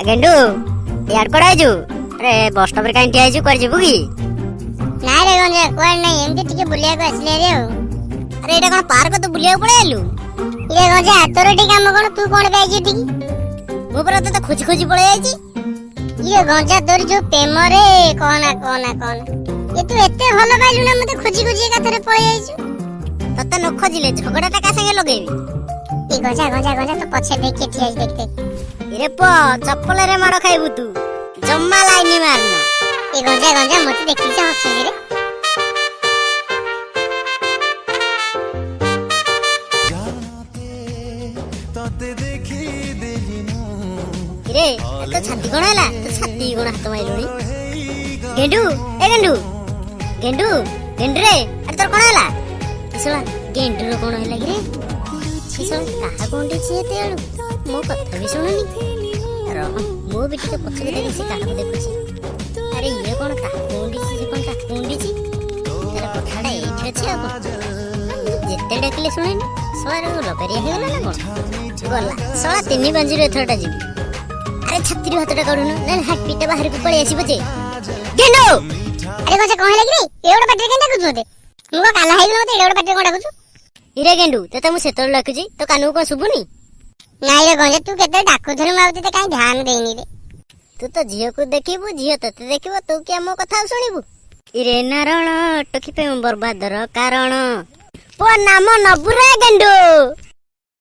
गेंडू यार कोड़ा आइजु अरे bus stop रे काई आइजु कर जेबु की ना रे गंजा कोन नहीं एमती टिके बुलिया को आसले रे अरे एटा कोन पार्क तो बुलिया पळे आलु रे गंजा तोर टी काम कोन तू कोन पे आइजि टिकी मो पर तो खोजी खोजी पळे आइजि ये गंजा तोर जो प्रेम रे कोना कोना कोन ये तू एते भलो पाइलु ना मते खोजी खोजी एका थरे पळे आइजु तते न खोजिले झगड़ाटा का संगे लगेबी ए गंजा गंजा गंजा तो पछे देख के ठिया देख देख इरे प चप्पल रे मार खाइबु तू जम्मा लाइनी मारना ए गंजा गंजा मते देखि से हसी रे इरे तो छाती कोन हला तो छाती कोन हाथ माइलोनी गेंडू गेंडू रे अरे तोर कोन हला इसला गेंडू रो कोन हला रे इसला काहा कोन दिछि एते मो कथा भी सुननी रह मो भी टिके पछे देखि से काहा देखुछि अरे ये कोन का कोंडीछि से कोन का कोंडीछि तेरा कथाडा एठी अछि आ जेते देखले सुननी सवार लपेरिया हे गला ना कोन गला सळा तिनी बंजीरो एथरटा जिबी अरे छत्ती हातटा काढू ना हाथ पीटा बाहर को पळे आसी बजे गेंडो अरे कोन से कोन लागी रे एवढा पाटे केन डाकुछु मते मुको काला हे गलो मते एवढा पाटे कोन डाकुछु इरे गेंडू तते मु सेतोर लाकुछि तो कानू को सुबुनी नाइ रे गंजा तू केते डाकु धरि माउते त काई ध्यान देइनी रे तू तो झियो को देखिबु झियो तते देखिबो तू के मो कथा सुनिबु इरे नारायण टकी पे बर्बादर कारण पो नाम नबुरा गेंडू।